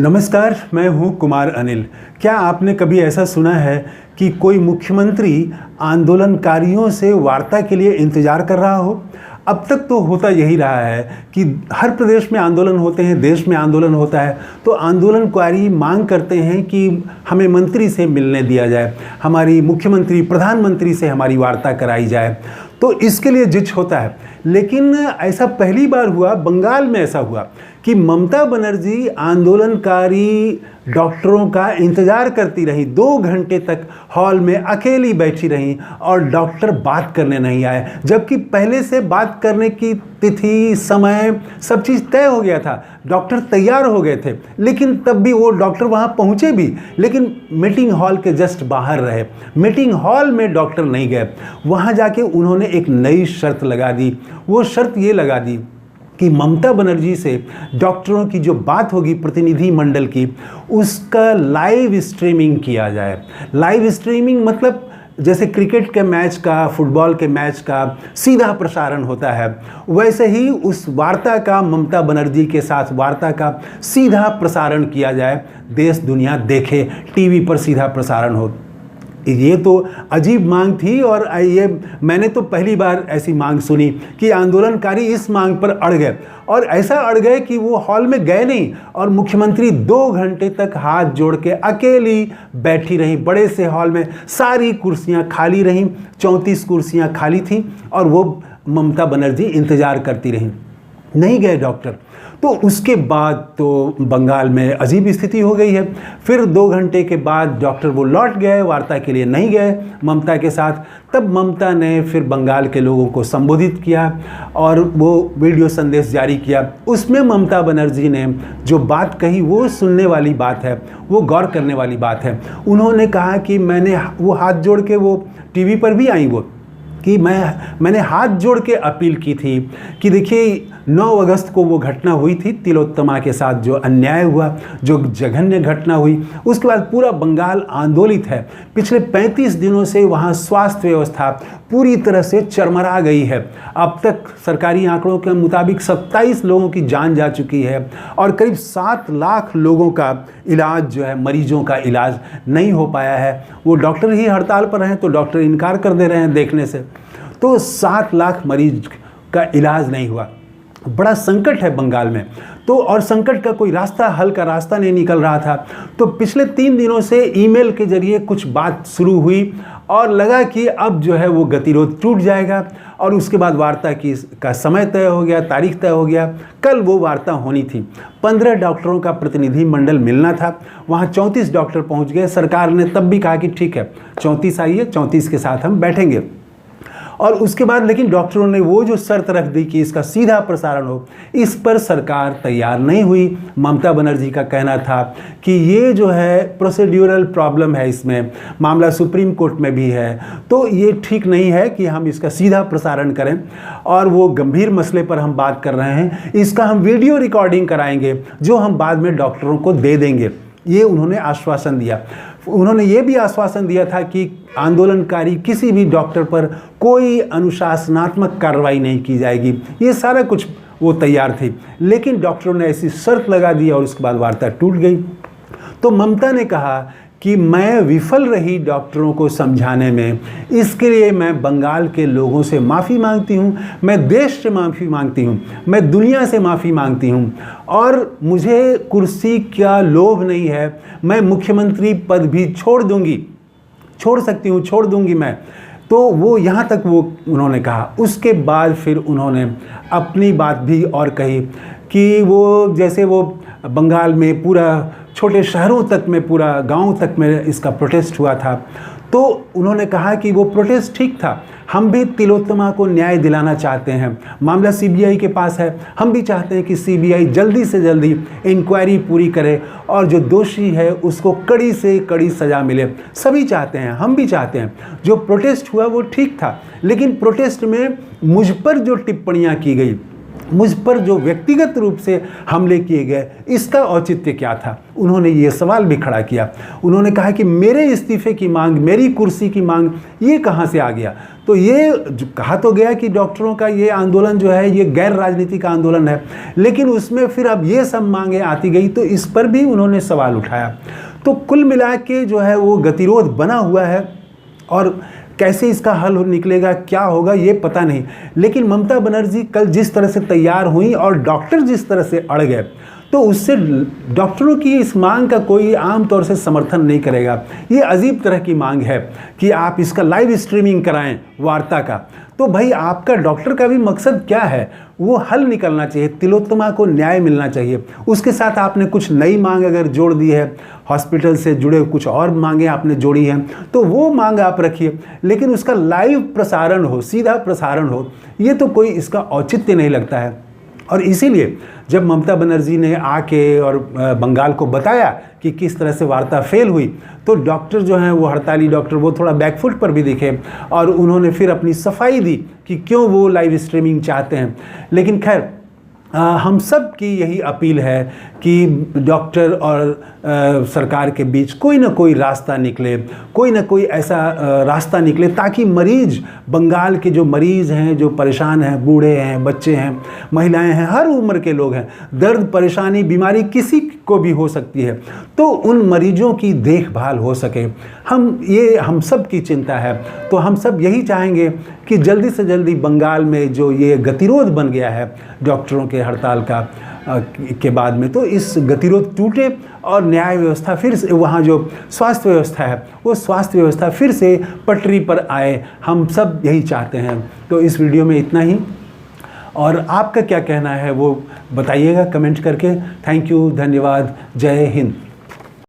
नमस्कार, मैं हूं कुमार अनिल। क्या आपने कभी ऐसा सुना है कि कोई मुख्यमंत्री आंदोलनकारियों से वार्ता के लिए इंतजार कर रहा हो? अब तक तो होता यही रहा है कि हर प्रदेश में आंदोलन होते हैं, देश में आंदोलन होता है, तो आंदोलनकारी मांग करते हैं कि हमें मंत्री से मिलने दिया जाए, हमारी मुख्यमंत्री प्रधानमंत्री से हमारी वार्ता कराई जाए, तो इसके लिए जिद होता है। लेकिन ऐसा पहली बार हुआ, बंगाल में ऐसा हुआ कि ममता बनर्जी आंदोलनकारी डॉक्टरों का इंतजार करती रही, 2 घंटे तक हॉल में अकेली बैठी रहीं और डॉक्टर बात करने नहीं आए, जबकि पहले से बात करने की तिथि, समय, सब चीज़ तय हो गया था, डॉक्टर तैयार हो गए थे। लेकिन तब भी वो डॉक्टर वहाँ पहुँचे भी, लेकिन मीटिंग हॉल के जस्ट बाहर रहे, मीटिंग हॉल में डॉक्टर नहीं गए। वहाँ जाके उन्होंने एक नई शर्त लगा दी। वो शर्त ये लगा दी कि ममता बनर्जी से डॉक्टरों की जो बात होगी प्रतिनिधि मंडल की, उसका लाइव स्ट्रीमिंग किया जाए। लाइव स्ट्रीमिंग मतलब जैसे क्रिकेट के मैच का, फुटबॉल के मैच का सीधा प्रसारण होता है, वैसे ही उस वार्ता का, ममता बनर्जी के साथ वार्ता का सीधा प्रसारण किया जाए, देश दुनिया देखे, टीवी पर सीधा प्रसारण हो। ये तो अजीब मांग थी और ये मैंने तो पहली बार ऐसी मांग सुनी कि आंदोलनकारी इस मांग पर अड़ गए, और ऐसा अड़ गए कि वो हॉल में गए नहीं और मुख्यमंत्री 2 घंटे तक हाथ जोड़ के अकेली बैठी रहीं। बड़े से हॉल में सारी कुर्सियां खाली रहीं, 34 कुर्सियां खाली थीं और वो ममता बनर्जी इंतज़ार करती रहीं, नहीं गए डॉक्टर। तो उसके बाद तो बंगाल में अजीब स्थिति हो गई है। फिर 2 घंटे के बाद डॉक्टर वो लौट गए, वार्ता के लिए नहीं गए ममता के साथ। तब ममता ने फिर बंगाल के लोगों को संबोधित किया और वो वीडियो संदेश जारी किया। उसमें ममता बनर्जी ने जो बात कही वो सुनने वाली बात है, वो गौर करने वाली बात है। उन्होंने कहा कि वो हाथ जोड़ के, वो टीवी पर भी आई वो, कि मैंने हाथ जोड़ के अपील की थी कि देखिए 9 अगस्त को वो घटना हुई थी, तिलोत्तमा के साथ जो अन्याय हुआ, जो जघन्य घटना हुई, उसके बाद पूरा बंगाल आंदोलित है। पिछले 35 दिनों से वहाँ स्वास्थ्य व्यवस्था पूरी तरह से चरमरा गई है। अब तक सरकारी आंकड़ों के मुताबिक 27 लोगों की जान जा चुकी है और करीब 7 लाख लोगों का इलाज जो है, मरीजों का इलाज नहीं हो पाया है। वो डॉक्टर ही हड़ताल पर हैं तो डॉक्टर इनकार कर दे रहे हैं देखने से। तो 7 लाख मरीज का इलाज नहीं हुआ। बड़ा संकट है बंगाल में। तो और संकट का कोई रास्ता, हल का रास्ता नहीं निकल रहा था। तो पिछले 3 दिनों से ईमेल के जरिए कुछ बात शुरू हुई और लगा कि अब जो है वो गतिरोध टूट जाएगा और उसके बाद वार्ता का समय तय हो गया, तारीख तय हो गया। कल वो वार्ता होनी थी। 15 डॉक्टरों का प्रतिनिधि मंडल मिलना था। वहाँ 34 डॉक्टर पहुँच गए। सरकार ने तब भी कहा कि ठीक है 34 आइए, 34 के साथ हम बैठेंगे। और उसके बाद लेकिन डॉक्टरों ने वो जो शर्त रख दी कि इसका सीधा प्रसारण हो, इस पर सरकार तैयार नहीं हुई। ममता बनर्जी का कहना था कि ये जो है प्रोसीड्यूरल प्रॉब्लम है, इसमें मामला सुप्रीम कोर्ट में भी है, तो ये ठीक नहीं है कि हम इसका सीधा प्रसारण करें और वो गंभीर मसले पर हम बात कर रहे हैं, इसका हम वीडियो रिकॉर्डिंग कराएंगे जो हम बाद में डॉक्टरों को दे देंगे। ये उन्होंने आश्वासन दिया। उन्होंने ये भी आश्वासन दिया था कि आंदोलनकारी किसी भी डॉक्टर पर कोई अनुशासनात्मक कार्रवाई नहीं की जाएगी। ये सारा कुछ वो तैयार थी, लेकिन डॉक्टरों ने ऐसी शर्त लगा दी और उसके बाद वार्ता टूट गई। तो ममता ने कहा कि मैं विफल रही डॉक्टरों को समझाने में, इसके लिए मैं बंगाल के लोगों से माफ़ी मांगती हूँ, मैं देश से माफ़ी मांगती हूँ, मैं दुनिया से माफ़ी मांगती हूँ और मुझे कुर्सी का लोभ नहीं है। मैं मुख्यमंत्री पद भी छोड़ दूँगी, छोड़ सकती हूँ, छोड़ दूँगी मैं। तो वो यहाँ तक वो उन्होंने कहा। उसके बाद फिर उन्होंने अपनी बात भी और कही कि वो जैसे वो बंगाल में पूरा छोटे शहरों तक में, पूरा गांव तक में इसका प्रोटेस्ट हुआ था, तो उन्होंने कहा कि वो प्रोटेस्ट ठीक था। हम भी तिलोत्तमा को न्याय दिलाना चाहते हैं। मामला सीबीआई के पास है। हम भी चाहते हैं कि सीबीआई जल्दी से जल्दी इंक्वायरी पूरी करे और जो दोषी है उसको कड़ी से कड़ी सज़ा मिले। सभी चाहते हैं, हम भी चाहते हैं। जो प्रोटेस्ट हुआ वो ठीक था, लेकिन प्रोटेस्ट में मुझ पर जो टिप्पणियाँ की गई मुझ पर जो व्यक्तिगत रूप से हमले किए गए, इसका औचित्य क्या था? उन्होंने ये सवाल भी खड़ा किया। उन्होंने कहा कि मेरे इस्तीफे की मांग, मेरी कुर्सी की मांग, ये कहाँ से आ गया? तो ये कहा तो गया कि डॉक्टरों का ये आंदोलन जो है ये गैर राजनीतिक आंदोलन है, लेकिन उसमें फिर अब ये सब मांगें आती गई, तो इस पर भी उन्होंने सवाल उठाया। तो कुल मिला के जो है वो गतिरोध बना हुआ है, और कैसे इसका हल निकलेगा, क्या होगा, ये पता नहीं। लेकिन ममता बनर्जी कल जिस तरह से तैयार हुई और डॉक्टर जिस तरह से अड़ गए, तो उससे डॉक्टरों की इस मांग का कोई आम तौर से समर्थन नहीं करेगा। ये अजीब तरह की मांग है कि आप इसका लाइव स्ट्रीमिंग कराएं वार्ता का। तो भाई आपका डॉक्टर का भी मकसद क्या है? वो हल निकलना चाहिए, तिलोत्तमा को न्याय मिलना चाहिए। उसके साथ आपने कुछ नई मांग अगर जोड़ दी है, हॉस्पिटल से जुड़े कुछ और मांगें आपने जोड़ी हैं, तो वो मांग आप रखिए, लेकिन उसका लाइव प्रसारण हो, सीधा प्रसारण हो, ये तो कोई इसका औचित्य नहीं लगता है। और इसीलिए जब ममता बनर्जी ने आके और बंगाल को बताया कि किस तरह से वार्ता फेल हुई, तो डॉक्टर जो हैं वो हड़ताली डॉक्टर वो थोड़ा बैकफुट पर भी दिखे और उन्होंने फिर अपनी सफाई दी कि क्यों वो लाइव स्ट्रीमिंग चाहते हैं। लेकिन खैर हम सब की यही अपील है कि डॉक्टर और सरकार के बीच कोई ना कोई रास्ता निकले, कोई ना कोई ऐसा रास्ता निकले ताकि मरीज, बंगाल के जो मरीज़ हैं, जो परेशान हैं, बूढ़े हैं, बच्चे हैं, महिलाएं हैं, हर उम्र के लोग हैं, दर्द, परेशानी, बीमारी किसी को भी हो सकती है, तो उन मरीजों की देखभाल हो सके। हम सब की चिंता है। तो हम सब यही चाहेंगे कि जल्दी से जल्दी बंगाल में जो ये गतिरोध बन गया है डॉक्टरों के हड़ताल का के बाद में, तो इस गतिरोध टूटे और न्याय व्यवस्था फिर से, वहाँ जो स्वास्थ्य व्यवस्था है वो स्वास्थ्य व्यवस्था फिर से पटरी पर आए। हम सब यही चाहते हैं। तो इस वीडियो में इतना ही, और आपका क्या कहना है वो बताइएगा कमेंट करके। थैंक यू, धन्यवाद, जय हिंद।